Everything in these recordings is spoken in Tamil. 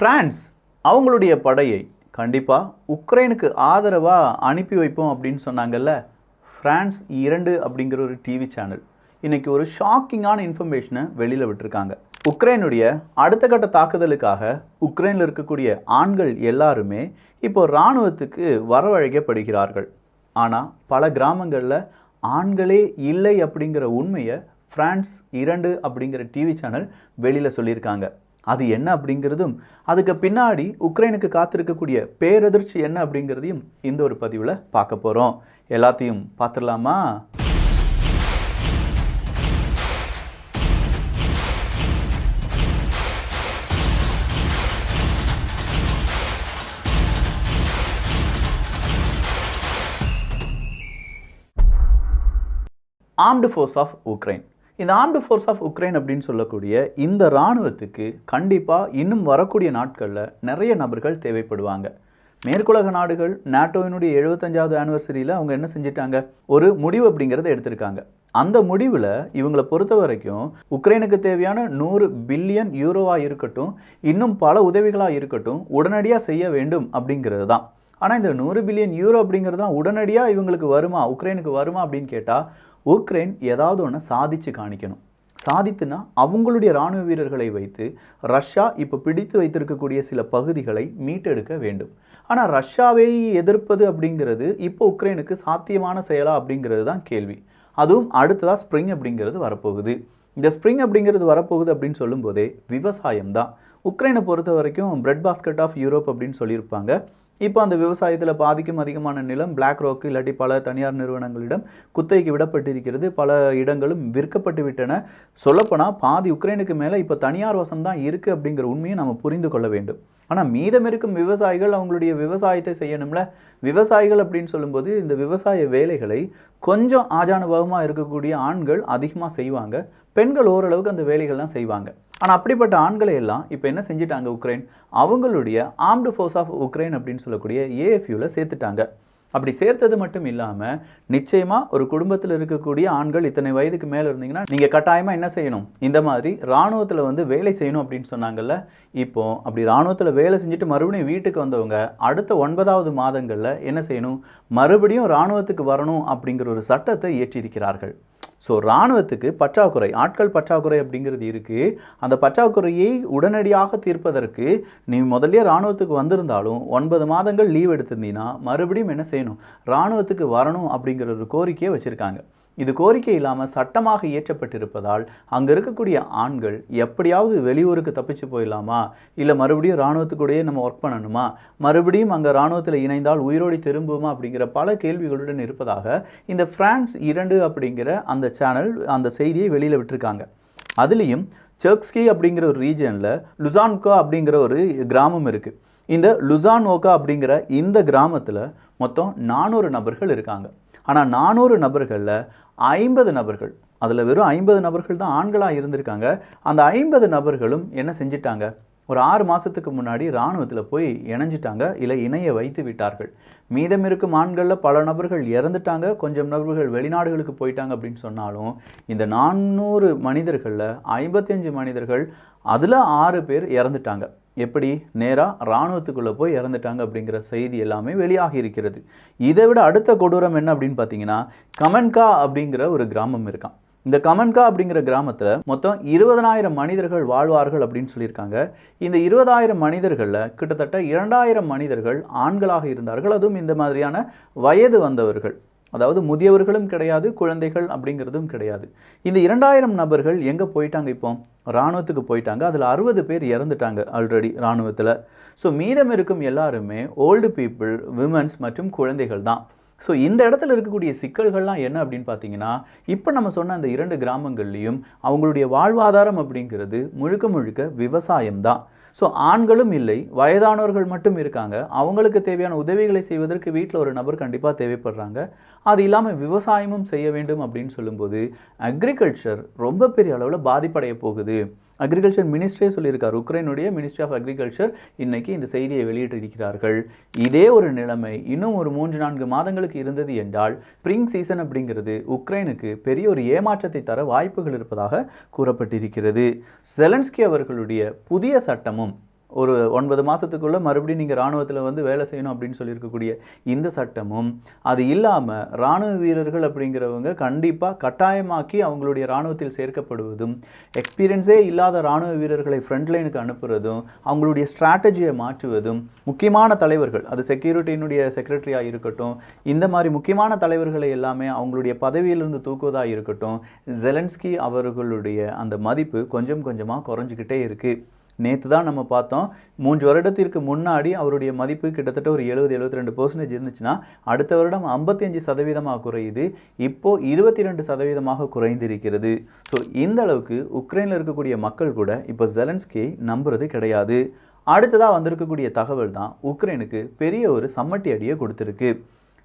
பிரான்ஸ் அவங்களுடைய படையை கண்டிப்பாக உக்ரைனுக்கு ஆதரவாக அனுப்பி வைப்போம் அப்படின்னு சொன்னாங்கல்ல. ஃப்ரான்ஸ் 2 அப்படிங்கிற ஒரு டிவி சேனல் இன்றைக்கி ஒரு ஷாக்கிங்கான இன்ஃபர்மேஷனை வெளியில் விட்டுருக்காங்க. உக்ரைனுடைய அடுத்த கட்ட தாக்குதலுக்காக உக்ரைனில் இருக்கக்கூடிய ஆண்கள் எல்லாருமே இப்போ இராணுவத்துக்கு வரவழைக்கப்படுகிறார்கள். ஆனால் பல கிராமங்களில் ஆண்களே இல்லை அப்படிங்கிற உண்மையை ஃப்ரான்ஸ் 2 அப்படிங்கிற டிவி சேனல் வெளியில் சொல்லியிருக்காங்க. அது என்ன அப்படிங்கிறதும் அதுக்கு பின்னாடி உக்ரைனுக்கு காத்திருக்கக்கூடிய பேரதிர்ச்சி என்ன அப்படிங்கிறதையும் இந்த ஒரு பதிவில் பார்க்க போகிறோம். எல்லாத்தையும் பார்த்துடலாமா? Armed force of Ukraine. இந்த ஆர்ம்டு ஃபோர்ஸ் ஆஃப் உக்ரைன் அப்படின்னு சொல்லக்கூடிய இந்த இராணுவத்துக்கு கண்டிப்பாக இன்னும் வரக்கூடிய நாட்களில் நிறைய நபர்கள் தேவைப்படுவாங்க. மேற்குலக நாடுகள் நாட்டோவினுடைய 75வது ஆனிவர்சரியில் அவங்க என்ன செஞ்சிட்டாங்க, ஒரு முடிவு அப்படிங்கிறத எடுத்திருக்காங்க. அந்த முடிவில் இவங்களை பொறுத்த வரைக்கும் உக்ரைனுக்கு தேவையான 100 பில்லியன் யூரோவாக இருக்கட்டும், இன்னும் பல உதவிகளாக இருக்கட்டும், உடனடியாக செய்ய வேண்டும் அப்படிங்கிறது தான். ஆனால் இந்த 100 பில்லியன் யூரோ அப்படிங்கிறது தான் உடனடியாக இவங்களுக்கு வருமா, உக்ரைனுக்கு வருமா அப்படின்னு கேட்டால் உக்ரைன் ஏதாவது ஒன்று சாதித்து காணிக்கணும். சாதித்துனா அவங்களுடைய இராணுவ வீரர்களை வைத்து ரஷ்யா இப்போ பிடித்து வைத்திருக்கக்கூடிய சில பகுதிகளை மீட்டெடுக்க வேண்டும். ஆனால் ரஷ்யாவை எதிர்ப்பது அப்படிங்கிறது இப்போ உக்ரைனுக்கு சாத்தியமான செயலா அப்படிங்கிறது தான் கேள்வி. அதுவும் அடுத்ததாக ஸ்ப்ரிங் அப்படிங்கிறது வரப்போகுது. இந்த ஸ்ப்ரிங் அப்படிங்கிறது வரப்போகுது அப்படின்னு சொல்லும்போதே விவசாயம் தான். உக்ரைனை பொறுத்த வரைக்கும் பிரெட் பாஸ்கெட் ஆஃப் யூரோப் அப்படின்னு சொல்லியிருப்பாங்க. இப்போ அந்த விவசாயத்தில் பாதிக்கும் அதிகமான நிலம் பிளாக் ராக் இல்லாட்டி பல தனியார் நிறுவனங்களிடம் குத்தகைக்கு விடப்பட்டிருக்கிறது. பல இடங்களும் விற்கப்பட்டு விட்டன. சொல்லப்போனால் பாதி உக்ரைனுக்கு மேலே இப்போ தனியார் வசம் தான் இருக்குது அப்படிங்கிற உண்மையை நம்ம புரிந்து கொள்ள வேண்டும். ஆனால் மீதம் இருக்கும் விவசாயிகள் அவங்களுடைய விவசாயத்தை செய்யணும்ல. விவசாயிகள் அப்படின்னு சொல்லும்போது இந்த விவசாய வேலைகளை கொஞ்சம் ஆஜானுபவமாக இருக்கக்கூடிய ஆண்கள் அதிகமாக செய்வாங்க. பெண்கள் ஓரளவுக்கு அந்த வேலைகள்லாம் செய்வாங்க. ஆனால் அப்படிப்பட்ட ஆண்களை எல்லாம் இப்போ என்ன செஞ்சிட்டாங்க, உக்ரைன் அவங்களுடைய ஆர்ம்டு ஃபோர்ஸ் ஆஃப் உக்ரைன் அப்படின்னு சொல்லக்கூடிய ஏஎஃப்யூவில் சேர்த்துட்டாங்க. அப்படி சேர்த்தது மட்டும் இல்லாமல் நிச்சயமாக ஒரு குடும்பத்தில் இருக்கக்கூடிய ஆண்கள் இத்தனை வயதுக்கு மேலே இருந்தீங்கன்னா நீங்கள் கட்டாயமாக என்ன செய்யணும், இந்த மாதிரி இராணுவத்தில் வேலை செய்யணும் அப்படின்னு சொன்னாங்கல்ல. இப்போ அப்படி இராணுவத்தில் வேலை செஞ்சுட்டு மறுபடியும் வீட்டுக்கு வந்தவங்க அடுத்த 9வது மாதங்களில் என்ன செய்யணும், மறுபடியும் இராணுவத்துக்கு வரணும் அப்படிங்கிற ஒரு சட்டத்தை இயற்றியிருக்கிறார்கள். ஸோ இராணுவத்துக்கு பற்றாக்குறை, ஆட்கள் பற்றாக்குறை அப்படிங்கிறது இருக்குது. அந்த பற்றாக்குறையை உடனடியாக தீர்ப்பதற்கு நீ முதல்ல இராணுவத்துக்கு வந்திருந்தாலும் 9 மாதங்கள் லீவ் எடுத்திருந்தீங்கன்னா மறுபடியும் என்ன செய்யணும், இராணுவத்துக்கு வரணும் அப்படிங்கிற ஒரு கோரிக்கையை வச்சுருக்காங்க. இது கோரிக்கை இல்லாமல் சட்டமாக இயற்றப்பட்டிருப்பதால் அங்கே இருக்கக்கூடிய ஆண்கள் எப்படியாவது வெளியூருக்கு தப்பிச்சு போயிடலாமா, இல்லை மறுபடியும் இராணுவத்துக்கூடையே நம்ம ஒர்க் பண்ணணுமா, மறுபடியும் அங்கே இராணுவத்தில் இணைந்தால் உயிரோடி திரும்புமா அப்படிங்கிற பல கேள்விகளுடன் இருப்பதாக இந்த ஃப்ரான்ஸ் 2 அப்படிங்கிற அந்த சேனல் அந்த செய்தியை வெளியில் விட்டுருக்காங்க. அதுலேயும் செர்ஸ்கி அப்படிங்கிற ஒரு ரீஜனில் லுசான்கோ அப்படிங்கிற ஒரு கிராமம் இருக்குது. இந்த லுசான்ஓகா அப்படிங்கிற இந்த கிராமத்தில் மொத்தம் 400 நபர்கள் இருக்காங்க. ஆனால் 400 நபர்களில் 50 நபர்கள், அதில் வெறும் 50 நபர்கள் தான் ஆண்களாக இருந்திருக்காங்க. அந்த 50 நபர்களும் என்ன செஞ்சிட்டாங்க, ஒரு 6 மாதத்துக்கு முன்னாடி இராணுவத்தில் போய் இணைஞ்சிட்டாங்க, இல்லை இணைய வைத்து விட்டார்கள். மீதம் இருக்கும் ஆண்களில் பல நபர்கள் இறந்துட்டாங்க, கொஞ்சம் நபர்கள் வெளிநாடுகளுக்கு போயிட்டாங்க அப்படின்னு சொன்னாலும் இந்த 400 மனிதர்களில் 55 மனிதர்கள் அதில் 6 பேர் இறந்துட்டாங்க. எப்படி, நேராக இராணுவத்துக்குள்ளே போய் இறந்துட்டாங்க அப்படிங்கிற செய்தி எல்லாமே வெளியாகி இருக்கிறது. இதை விட அடுத்த கொடூரம் என்ன அப்படின்னு பார்த்தீங்கன்னா, கமென்கா அப்படிங்கிற ஒரு கிராமம் இருக்கான். இந்த கமென்கா அப்படிங்கிற கிராமத்தில் மொத்தம் 20,000 மனிதர்கள் வாழ்வார்கள் அப்படின்னு சொல்லியிருக்காங்க. இந்த 20,000 மனிதர்களில் கிட்டத்தட்ட 2,000 மனிதர்கள் ஆண்களாக இருந்தார்கள். அதுவும் இந்த மாதிரியான வயது வந்தவர்கள், அதாவது முதியவர்களும் கிடையாது, குழந்தைகள் அப்படிங்கிறதும் கிடையாது. இந்த 2,000 நபர்கள் எங்கே போயிட்டாங்க, இப்போ இராணுவத்துக்கு போயிட்டாங்க. அதில் 60 பேர் இறந்துட்டாங்க ஆல்ரெடி இராணுவத்தில். ஸோ மீதம் இருக்கும் எல்லாருமே ஓல்டு பீப்புள், விமன்ஸ் மற்றும் குழந்தைகள் தான். ஸோ இந்த இடத்துல இருக்கக்கூடிய சிக்கல்கள்லாம் என்ன அப்படின்னு பார்த்தீங்கன்னா, இப்போ நம்ம சொன்ன அந்த 2 கிராமங்கள்லேயும் அவங்களுடைய வாழ்வாதாரம் அப்படிங்கிறது முழுக்க முழுக்க விவசாயம்தான். ஸோ ஆண்களும் இல்லை, வயதானவர்கள் மட்டும் இருக்காங்க. அவங்களுக்கு தேவையான உதவிகளை செய்வதற்கு வீட்டில் ஒரு நபர் கண்டிப்பாக தேவைப்படுறாங்க. அது இல்லாமல் விவசாயமும் செய்ய வேண்டும் அப்படின்னு சொல்லும்போது அக்ரிகல்ச்சர் ரொம்ப பெரிய அளவில் பாதிப்படைய போகுது. அக்ரிகல்ச்சர் மினிஸ்ட்ரே சொல்லியிருக்கார். உக்ரைனுடைய மினிஸ்ட்ரி ஆஃப் அக்ரிகல்ச்சர் இன்னைக்கு இந்த செய்தியை வெளியிட்டிருக்கிறார்கள். இதே ஒரு நிலைமை இன்னும் ஒரு 3-4 மாதங்களுக்கு இருந்தது என்றால் ஸ்ப்ரிங் சீசன் அப்படிங்கிறது உக்ரைனுக்கு பெரிய ஒரு ஏமாற்றத்தை தர வாய்ப்புகள் இருப்பதாக கூறப்பட்டிருக்கிறது. செலன்ஸ்கி அவர்களுடைய புதிய சட்டமும் ஒரு 9 மாதத்துக்குள்ளே மறுபடியும் நீங்கள் இராணுவத்தில் வந்து வேலை செய்யணும் அப்படின்னு சொல்லியிருக்கக்கூடிய இந்த சட்டமும், அது இல்லாமல் இராணுவ வீரர்கள் அப்படிங்கிறவங்க கண்டிப்பாக கட்டாயமாக்கி அவங்களுடைய இராணுவத்தில் சேர்க்கப்படுவதும், எக்ஸ்பீரியன்ஸே இல்லாத இராணுவ வீரர்களை ஃப்ரண்ட்லைனுக்கு அனுப்புறதும், அவங்களுடைய ஸ்ட்ராட்டஜியை மாற்றுவதும், முக்கியமான தலைவர்கள், அது செக்யூரிட்டியினுடைய செக்ரட்டரியாக இருக்கட்டும், இந்த மாதிரி முக்கியமான தலைவர்களை எல்லாமே அவங்களுடைய பதவியிலிருந்து தூக்குவதாக இருக்கட்டும், ஜெலன்ஸ்கி அவர்களுடைய அந்த மதிப்பு கொஞ்சம் கொஞ்சமாக குறைஞ்சிக்கிட்டே இருக்குது. நேற்று தான் நம்ம பார்த்தோம், 3 வருடத்திற்கு முன்னாடி அவருடைய மதிப்பு கிட்டத்தட்ட ஒரு 70-72% இருந்துச்சுன்னா, அடுத்த வருடம் 55% குறையுது. இப்போது 22% குறைந்திருக்கிறது. ஸோ இந்த அளவுக்கு உக்ரைனில் இருக்கக்கூடிய மக்கள் கூட இப்போ ஜெலன்ஸ்கியை நம்புறது கிடையாது. அடுத்ததாக வந்திருக்கக்கூடிய தகவல் தான் உக்ரைனுக்கு பெரிய ஒரு சம்மட்டி அடியை கொடுத்துருக்கு.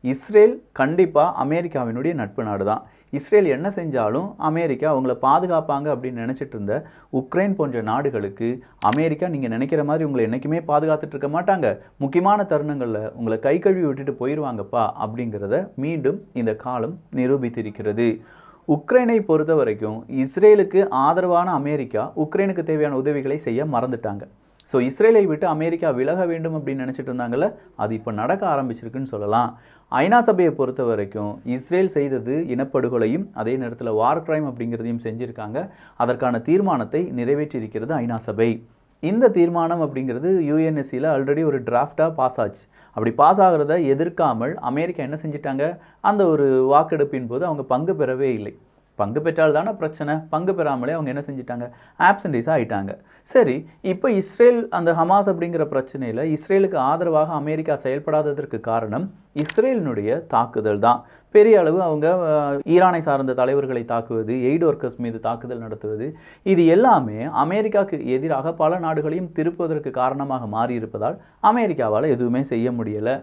இஸ்ரேல் கண்டிப்பாக அமெரிக்காவினுடைய நட்பு நாடு தான். இஸ்ரேல் என்ன செஞ்சாலும் அமெரிக்கா அவங்கள பாதுகாப்பாங்க அப்படின்னு நினச்சிட்டு இருந்த உக்ரைன் போன்ற நாடுகளுக்கு அமெரிக்கா நீங்கள் நினைக்கிற மாதிரி உங்களை என்றைக்குமே பாதுகாத்துட்டு இருக்க மாட்டாங்க, முக்கியமான தருணங்களில் உங்களை கை கழுவி விட்டுட்டு போயிடுவாங்கப்பா அப்படிங்கிறத மீண்டும் இந்த காலம் நிரூபித்திருக்கிறது. உக்ரைனை பொறுத்த வரைக்கும் இஸ்ரேலுக்கு ஆதரவான அமெரிக்கா உக்ரைனுக்கு தேவையான உதவிகளை செய்ய மறந்துட்டாங்க. ஸோ இஸ்ரேலை விட்டு அமெரிக்கா விலக வேண்டும் அப்படின்னு நினச்சிட்டு இருந்தாங்கல்ல, அது இப்போ நடக்க ஆரம்பிச்சிருக்குன்னு சொல்லலாம். ஐநா சபையை பொறுத்த வரைக்கும் இஸ்ரேல் செய்தது இனப்படுகொலையும் அதே நேரத்தில் வார் கிரைம் அப்படிங்கிறதையும் செஞ்சுருக்காங்க. அதற்கான தீர்மானத்தை நிறைவேற்றியிருக்கிறது ஐநா சபை. இந்த தீர்மானம் அப்படிங்கிறது யுஎன்எஸ்சியில் ஆல்ரெடி ஒரு டிராஃப்டாக பாஸ் ஆச்சு. அப்படி பாஸ் ஆகிறத எதிர்க்காமல் அமெரிக்கா என்ன செஞ்சிட்டாங்க, அந்த ஒரு வாக்கெடுப்பின் போது அவங்க பங்கு பெறவே இல்லை. பங்கு பெற்றால் தானே பிரச்சனை, பங்கு பெறாமலே அவங்க என்ன செஞ்சிட்டாங்க, ஆப்சன்டீஸாக ஆகிட்டாங்க. சரி, இப்போ இஸ்ரேல் அந்த ஹமாஸ் அப்படிங்கிற பிரச்சனையில் இஸ்ரேலுக்கு ஆதரவாக அமெரிக்கா செயல்படாததற்கு காரணம் இஸ்ரேலினுடைய தாக்குதல் தான். பெரிய அளவு அவங்க ஈரானை சார்ந்த தலைவர்களை தாக்குவது, எய்ட் ஒர்க்கர்ஸ் மீது தாக்குதல் நடத்துவது, இது எல்லாமே அமெரிக்காவுக்கு எதிராக பல நாடுகளையும் திருப்புவதற்கு காரணமாக மாறியிருப்பதால் அமெரிக்காவால் எதுவுமே செய்ய முடியலை.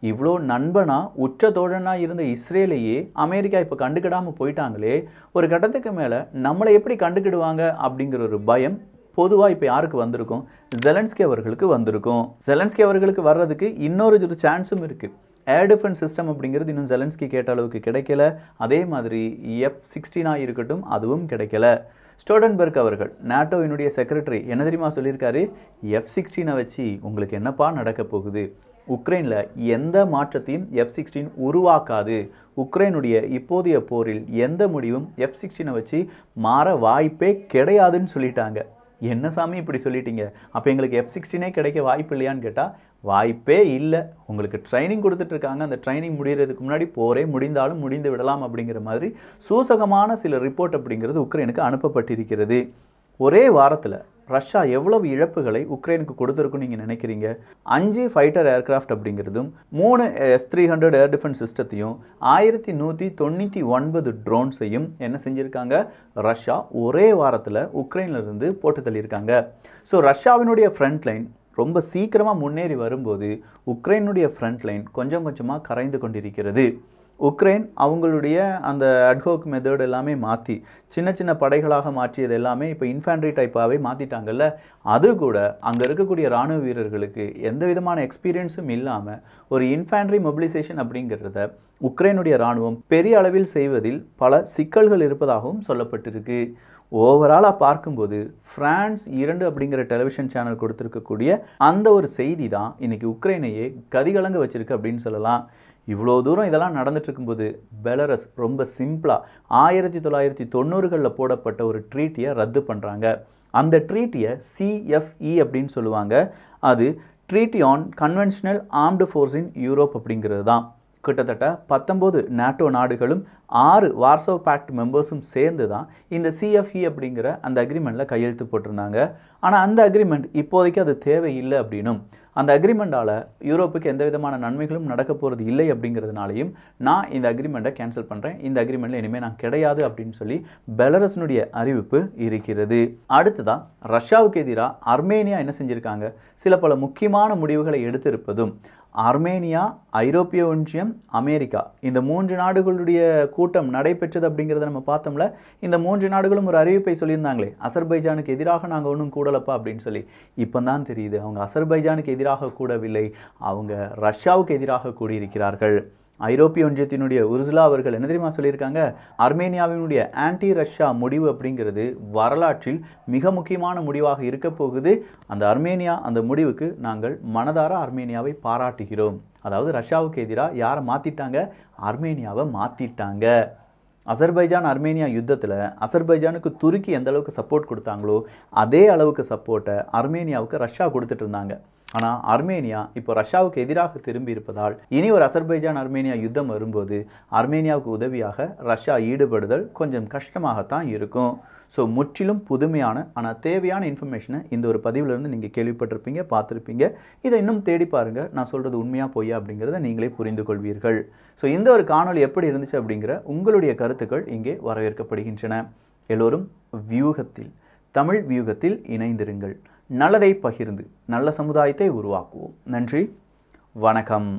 இவ்வளோ நண்பனா உற்ற தோழனா இருந்த இஸ்ரேலையே அமெரிக்கா இப்போ கண்டுக்கிடாமல் போயிட்டாங்களே, ஒரு கட்டத்துக்கு மேலே நம்மளை எப்படி கண்டுக்கிடுவாங்க அப்படிங்கிற ஒரு பயம் பொதுவாக இப்போ யாருக்கு வந்திருக்கும், ஜெலன்ஸ்கி அவர்களுக்கு வந்திருக்கும். ஜெலன்ஸ்கி அவர்களுக்கு வர்றதுக்கு இன்னொரு சான்ஸும் இருக்குது. ஏர் டிஃபென்ஸ் சிஸ்டம் அப்படிங்கிறது இன்னும் ஜெலன்ஸ்கி கேட்ட அளவுக்கு கிடைக்கல. அதே மாதிரி F-16 இருக்கட்டும், அதுவும் கிடைக்கல. ஸ்டோல்டன்பர்க் அவர்கள் நாட்டோவினுடைய செக்ரட்டரி என்ன தெரியுமா சொல்லியிருக்காரு, F-16 வச்சு உங்களுக்கு என்னப்பா நடக்க போகுது, உக்ரைனில் எந்த மாற்றத்தையும் F-16 உருவாக்காது, உக்ரைனுடைய இப்போதைய போரில் எந்த முடிவும் F-16 வச்சு மாற வாய்ப்பே கிடையாதுன்னு சொல்லிட்டாங்க. என்ன சாமி இப்படி சொல்லிட்டீங்க, அப்போ எங்களுக்கு F-16 கிடைக்க வாய்ப்பு இல்லையான்னு கேட்டால் வாய்ப்பே இல்லை. உங்களுக்கு ட்ரைனிங் கொடுத்துட்ருக்காங்க, அந்த ட்ரைனிங் முடிகிறதுக்கு முன்னாடி போரே முடிந்தாலும் முடிந்து விடலாம் அப்படிங்கிற மாதிரி சூசகமான சில ரிப்போர்ட் அப்படிங்கிறது உக்ரைனுக்கு அனுப்பப்பட்டிருக்கிறது. ஒரே வாரத்தில் ரஷ்யா எவ்வளவு இழப்புகளை உக்ரைனுக்கு கொடுத்துருக்குன்னு நீங்கள் நினைக்கிறீங்க? 5 ஃபைட்டர் ஏர்கிராஃப்ட் அப்படிங்கிறதும் 3 S-300 ஏர் டிஃபென்ஸ் சிஸ்டத்தையும் 1199 ட்ரோன்ஸையும் என்ன செஞ்சுருக்காங்க, ரஷ்யா ஒரே வாரத்தில் உக்ரைனிலிருந்து போட்டு தள்ளியிருக்காங்க. ஸோ ரஷ்யாவினுடைய ஃப்ரண்ட் லைன் ரொம்ப சீக்கிரமாக முன்னேறி வரும்போது உக்ரைனுடைய ஃப்ரண்ட் லைன் கொஞ்சம் கொஞ்சமாக கரைந்து கொண்டிருக்கிறது. உக்ரைன் அவங்களுடைய அந்த அட்ஹோக் மெத்தட் எல்லாமே மாற்றி சின்ன சின்ன படைகளாக மாற்றியது எல்லாமே இப்போ இன்ஃபேண்ட்ரி டைப்பாகவே மாற்றிட்டாங்கல்ல, அது கூட அங்கே இருக்கக்கூடிய இராணுவ வீரர்களுக்கு எந்த விதமான எக்ஸ்பீரியன்ஸும் இல்லாமல் ஒரு இன்ஃபேண்ட்ரி மொபிலைசேஷன் அப்படிங்கிறத உக்ரைனுடைய இராணுவம் பெரிய அளவில் செய்வதில் பல சிக்கல்கள் இருப்பதாகவும் சொல்லப்பட்டிருக்கு. ஓவராலாக பார்க்கும்போது ஃப்ரான்ஸ் 2 அப்படிங்கிற டெலிவிஷன் சேனல் கொடுத்துருக்கக்கூடிய அந்த ஒரு செய்தி தான் இன்றைக்கி உக்ரைனையே கதிகலங்க வச்சுருக்கு அப்படின்னு சொல்லலாம். இவ்வளோ தூரம் இதெல்லாம் நடந்துட்டு இருக்கும்போது பெலரஸ் ரொம்ப சிம்பிளாக 1990களில் போடப்பட்ட ஒரு ட்ரீட்டியை ரத்து பண்ணுறாங்க. அந்த ட்ரீட்டியை CFE அப்படின்னு சொல்லுவாங்க. அது treaty on conventional armed force in Europe அப்படிங்கிறது தான். கிட்டத்தட்ட 19 நாட்டோ நாடுகளும் 6 வார்சோ பேக்ட் மெம்பர்ஸும் சேர்ந்து தான் இந்த CFE அப்படிங்கிற அந்த அக்ரிமெண்ட்டில் கையெழுத்து போட்டிருந்தாங்க. ஆனால் அந்த அக்ரிமெண்ட் இப்போதைக்கு அது தேவையில்லை அப்படின்னும், அந்த அக்ரிமெண்ட்டால் யூரோப்புக்கு எந்த விதமான நன்மைகளும் நடக்க போகிறது இல்லை அப்படிங்கிறதுனாலையும் நான் இந்த அக்ரிமெண்ட்டை கேன்சல் பண்ணுறேன், இந்த அக்ரிமெண்ட்டில் இனிமேல் நான் கிடையாது அப்படின்னு சொல்லி பெலரஸினுடைய அறிவிப்பு இருக்கிறது. அடுத்ததான் ரஷ்யாவுக்கு எதிராக அர்மேனியா என்ன செஞ்சுருக்காங்க, சில பல முக்கியமான முடிவுகளை எடுத்திருப்பதும், ஆர்மேனியா, ஐரோப்பிய ஒன்றியம், அமெரிக்கா இந்த 3 நாடுகளுடைய கூட்டம் நடைபெற்றது அப்படிங்கிறத நம்ம பார்த்தோம்ல. இந்த 3 நாடுகளும் ஒரு அறிவிப்பை சொல்லியிருந்தாங்களே, அசர்பைஜானுக்கு எதிராக நாங்கள் ஒன்றும் கூடலப்பா அப்படின்னு சொல்லி. இப்போ தான் தெரியுது அவங்க அசர்பைஜானுக்கு எதிராக கூடவில்லை, அவங்க ரஷ்யாவுக்கு எதிராக கூடியிருக்கிறார்கள். ஐரோப்பிய ஒன்றியத்தினுடைய உர்சுலா அவர்கள் என்ன தெரியுமா சொல்லியிருக்காங்க? அர்மேனியாவினுடைய ஆன்டி ரஷ்யா முடிவு அப்படிங்கிறது வரலாற்றில் மிக முக்கியமான முடிவாக இருக்க போகுது. அந்த முடிவுக்கு நாங்கள் மனதார அர்மேனியாவை பாராட்டுகிறோம். அதாவது ரஷ்யாவுக்கு எதிராக யாரை மாற்றிட்டாங்க? அர்மேனியாவை மாற்றிட்டாங்க. அசர்பைஜான் அர்மேனியா யுத்தத்தில் அசர்பைஜானுக்கு துருக்கி எந்த அளவுக்கு சப்போர்ட் கொடுத்தாங்களோ அதே அளவுக்கு சப்போர்ட்டை அர்மேனியாவுக்கு ரஷ்யா கொடுத்துட்டு இருந்தாங்க. ஆனால் அர்மேனியா இப்போ ரஷ்யாவுக்கு எதிராக திரும்பி இருப்பதால் இனி ஒரு அசர்பைஜான் அர்மேனியா யுத்தம் வரும்போது அர்மேனியாவுக்கு உதவியாக ரஷ்யா ஈடுபடுதல் கொஞ்சம் கஷ்டமாகத்தான் இருக்கும். ஸோ முற்றிலும் புதுமையான ஆனால் தேவையான இன்ஃபர்மேஷனை இந்த ஒரு பதிவிலிருந்து நீங்கள் கேள்விப்பட்டிருப்பீங்க, பார்த்துருப்பீங்க. இதை இன்னும் தேடி பாருங்கள். நான் சொல்கிறது உண்மையாக பொய்யா அப்படிங்கிறத நீங்களே புரிந்து கொள்வீர்கள். ஸோ இந்த ஒரு காணொலி எப்படி இருந்துச்சு அப்படிங்கிற உங்களுடைய கருத்துக்கள் இங்கே வரவேற்கப்படுகின்றன. எல்லோரும் தமிழ் வியூகத்தில் இணைந்திருங்கள். நல்லதை பகிர்ந்து நல்ல சமுதாயத்தை உருவாக்குவோம். நன்றி, வணக்கம்.